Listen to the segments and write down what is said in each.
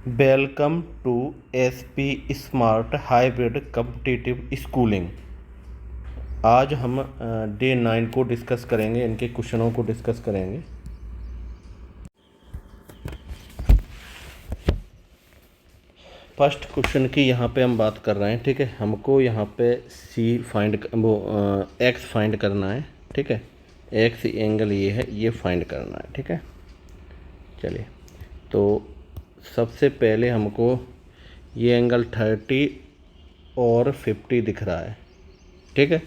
Welcome to SP smart hybrid competitive schooling. आज हम day 9 को डिस्कस करेंगे, इनके क्वेश्चनों को डिस्कस करेंगे। फर्स्ट क्वेश्चन की यहाँ पे हम बात कर रहे हैं, ठीक है। हमको यहाँ पे एक्स फाइंड करना है, ठीक है। एक्स एंगल ये है, ये फाइंड करना है, ठीक है। चलिए, तो सबसे पहले हमको ये एंगल 30 और 50 दिख रहा है, ठीक है।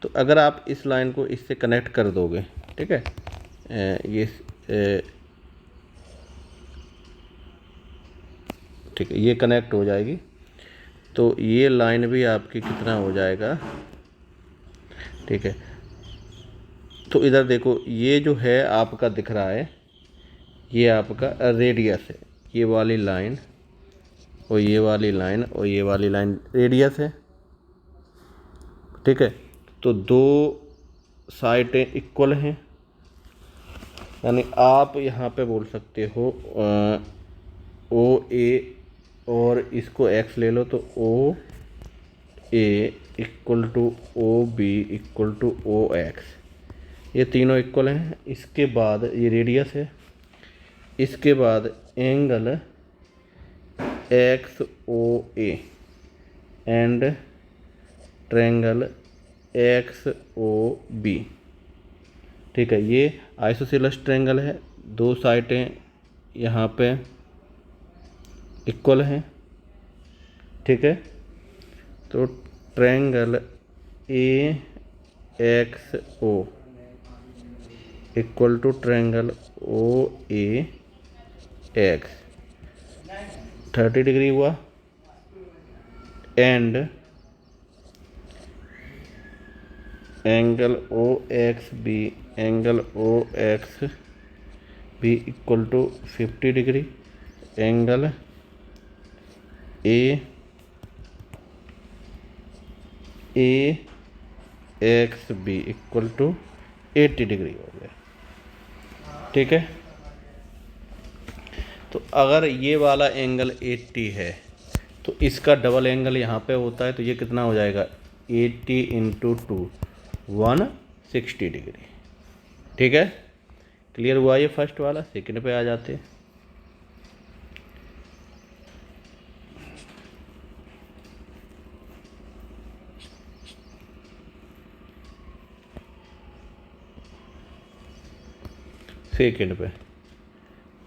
तो अगर आप इस लाइन को इससे कनेक्ट कर दोगे, ठीक है, ठीक है, ये कनेक्ट हो जाएगी, तो ये लाइन भी आपकी कितना हो जाएगा, ठीक है। तो इधर देखो, ये जो है आपका दिख रहा है, ये आपका रेडियस है, ये वाली लाइन और ये वाली लाइन और ये वाली लाइन रेडियस है, ठीक है। तो दो साइडें इक्वल हैं, यानी आप यहाँ पे बोल सकते हो ओ ए और इसको एक्स ले लो, तो O A equal to O B equal to O X, ये तीनों इक्वल हैं। इसके बाद ये रेडियस है, इसके बाद angle X O A and triangle X O B, ठीक है। ये आइसोसेलेस ट्रायंगल है, दो साइडें यहाँ पे इक्वल हैं, ठीक है। तो triangle A X O equal to triangle O A X 30 degree हुआ, and angle O X B equal to 50 degree, angle A X B equal to 80 degree हो गया, ठीक है। तो अगर ये वाला एंगल 80 है तो इसका डबल एंगल यहाँ पे होता है, तो ये कितना हो जाएगा 80 इंटू 2 160 डिग्री, ठीक है। क्लियर हुआ ये फर्स्ट वाला। सेकंड पे आ जाते हैं। सेकंड पे,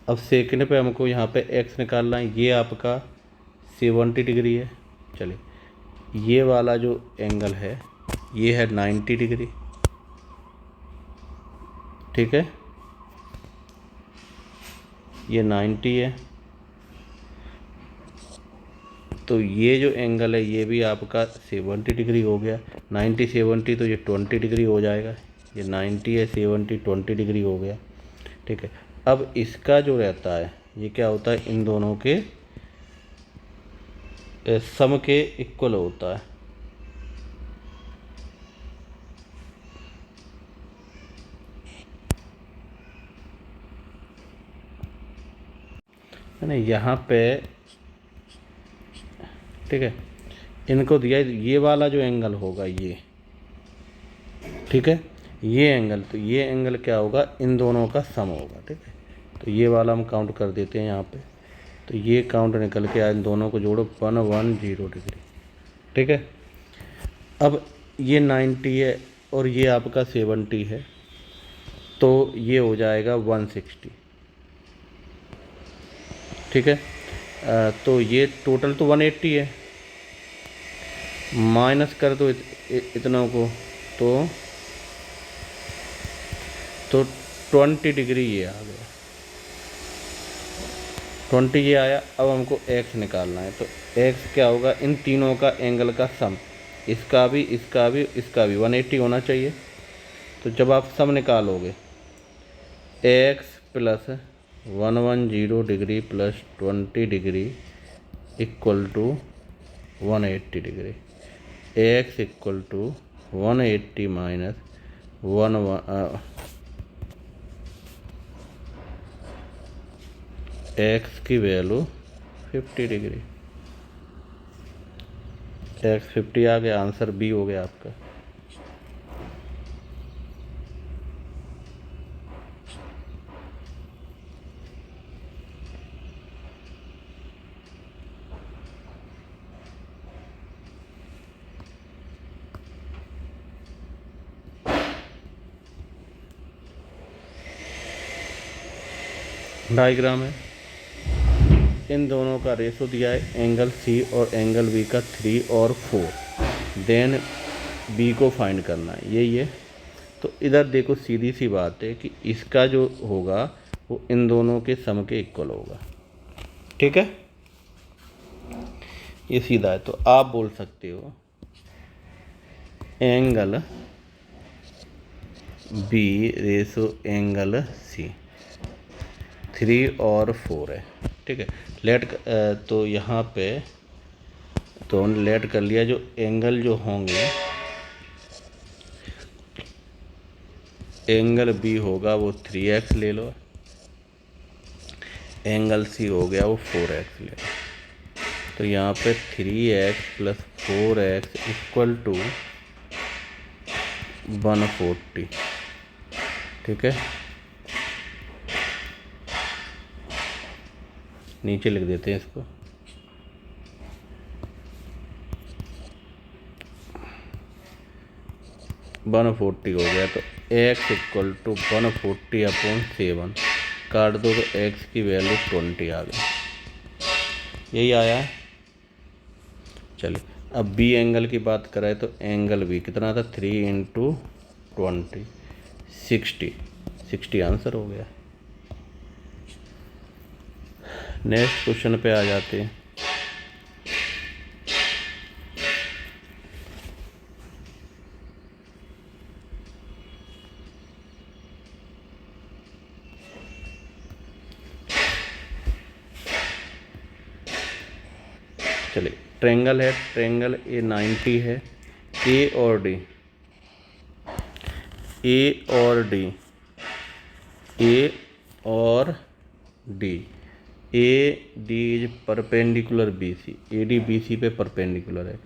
अब सेकंड पे हमको यहाँ पे एक्स निकालना है, ये आपका 70 डिग्री है। चलिए, ये वाला जो एंगल है ये है 90 डिग्री, ठीक है, ये 90 है। तो ये जो एंगल है ये भी आपका 70 डिग्री हो गया। 90 70 तो ये 20 डिग्री हो जाएगा। ये 90 है, 70 20 डिग्री हो गया, ठीक है। अब इसका जो रहता है ये क्या होता है, इन दोनों के सम के इक्वल होता है, है ना। यहाँ पे ठीक है, इनको दिया ये वाला जो एंगल होगा ये, ठीक है, ये एंगल, तो ये एंगल क्या होगा, इन दोनों का सम होगा, ठीक है। तो ये वाला हम काउंट कर देते हैं यहाँ पे, तो ये काउंट निकल के आए, इन दोनों को जोड़ो 110 डिग्री, ठीक है। अब ये 90 है और ये आपका 70 है, तो ये हो जाएगा 160, ठीक है। तो ये टोटल तो 180 है, माइनस कर दो इतनों को, तो 20 डिग्री ये आ गया, 20 ये आया। अब हमको x निकालना है, तो x क्या होगा, इन तीनों का एंगल का सम, इसका भी 180 होना चाहिए। तो जब आप सम निकालोगे x plus 110 degree plus 20 degree equal to 180 degree, x equal to 180 minus 1 x की वैल्यू 50 डिग्री। x 50 आ गया, आंसर बी हो गया आपका। डायग्राम है, इन दोनों का रेशो दिया है, एंगल सी और एंगल बी का 3 और 4, देन बी को फाइंड करना है, यही है। तो इधर देखो सीधी सी बात है कि इसका जो होगा वो इन दोनों के सम के इक्वल होगा, ठीक है, ये सीधा है। तो आप बोल सकते हो angle B ratio angle C 3 और 4 है, ठीक है। लेट तो यहाँ पे तो हमने लेट कर लिया, जो एंगल जो होंगे, एंगल बी होगा वो 3x ले लो, एंगल सी हो गया वो 4x ले लो। तो यहाँ पे 3x + 4x = 140, ठीक है। नीचे लिख देते हैं इसको, वन 40 हो गया। तो x = 140/7 काट दो तो x की वैल्यू 20 आ गई, यही आया। चलिए अब बी एंगल की बात करें तो एंगल बी कितना था, 3 × 20 60 आंसर हो गया। नेक्स्ट क्वेश्चन पे आ जाते हैं। चलिए ट्रेंगल है, ट्रेंगल ए 90 है, ए और डी, ए और डी, ए और D, A D is perpendicular B C, A D B C पे परपेंडिकुलर है,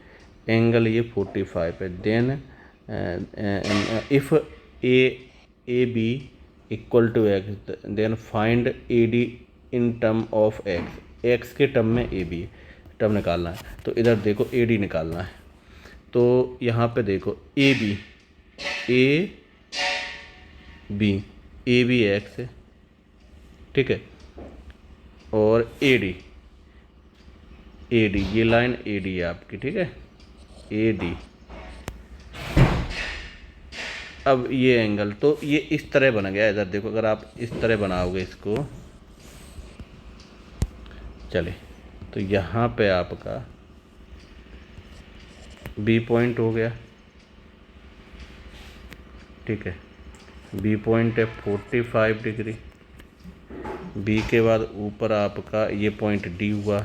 एंगल ये 45 है। Then if A B = x, then find A D in term of X, X के term में A B term निकालना है। तो इधर देखो ए डी निकालना है, तो यहाँ पे देखो ए बी एक्स है, ठीक है, और ए डी ये लाइन ए डी है आपकी, ठीक है, ए डी। अब ये एंगल तो ये इस तरह बन गया, इधर देखो अगर आप इस तरह बनाओगे इसको, चले तो यहाँ पे आपका बी पॉइंट हो गया, ठीक है, बी पॉइंट है 45 डिग्री, बी के बाद ऊपर आपका ये पॉइंट डी हुआ,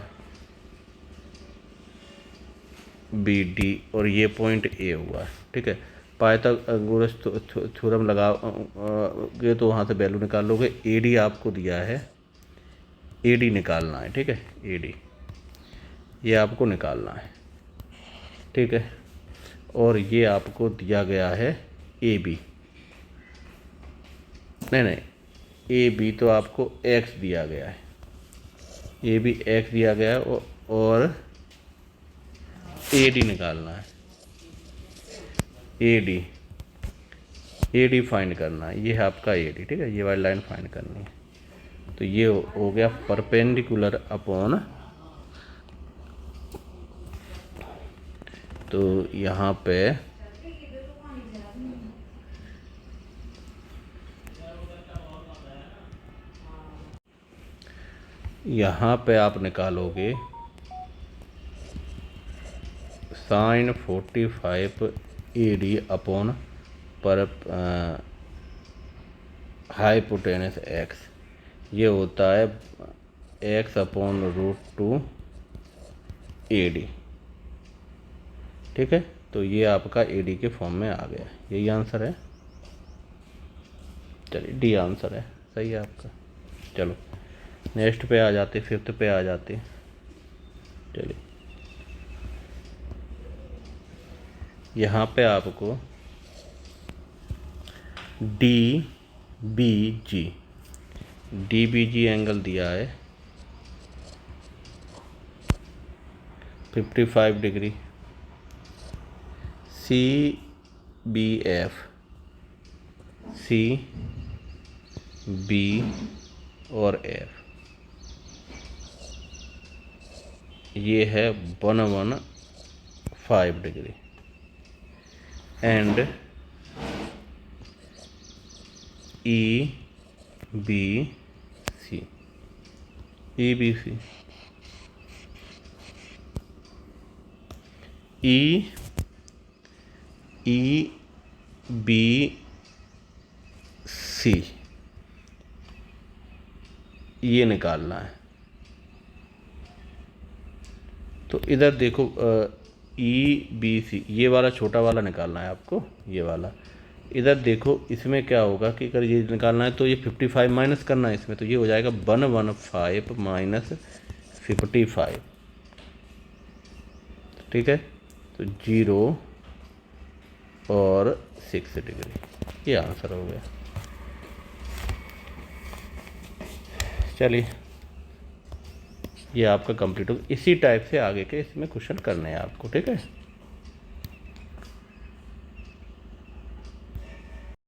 बी डी, और ये पॉइंट ए हुआ, ठीक है। पाइथागोरस थ्योरम लगाओगे तो वहाँ से वैल्यू निकाल लोगे। ए डी आपको दिया है, ए डी निकालना है, ठीक है, ए डी ये आपको निकालना है, ठीक है। और ये आपको दिया गया है ए बी, नहीं ए बी तो आपको एक्स दिया गया है, ए बी एक्स दिया गया है, और ए डी निकालना है, ए डी फाइंड करना है, ये है आपका ए डी, ठीक है, ये वाली लाइन फाइंड करनी है। तो ये हो गया परपेंडिकुलर अपॉन, तो यहाँ पे आप निकालोगे sin 45 ए डी अपॉन पर हाइपोटेनस एक्स, ये होता है x/√2 ए डी, ठीक है। तो ये आपका ए डी के फॉर्म में आ गया, यही आंसर है। चलिए डी आंसर है, सही है आपका। चलो नेक्स्ट पे आ जाते, 5th पे आ जाते। चलिए यहाँ पे आपको DBG एंगल दिया है 55 डिग्री। CB और F ये है 115 डिग्री एंड EBC ये निकालना है। तो इधर देखो EBC ये वाला छोटा वाला निकालना है आपको, ये वाला। इधर देखो इसमें क्या होगा कि अगर ये निकालना है तो ये 55 माइनस करना है इसमें, तो ये हो जाएगा 115 माइनस 55, ठीक है। तो 0 और 6 डिग्री, ये आंसर हो गया। चलिए ये आपका कंप्लीट हो। इसी टाइप से आगे के इसमें क्वेश्चन करने हैं आपको, ठीक है।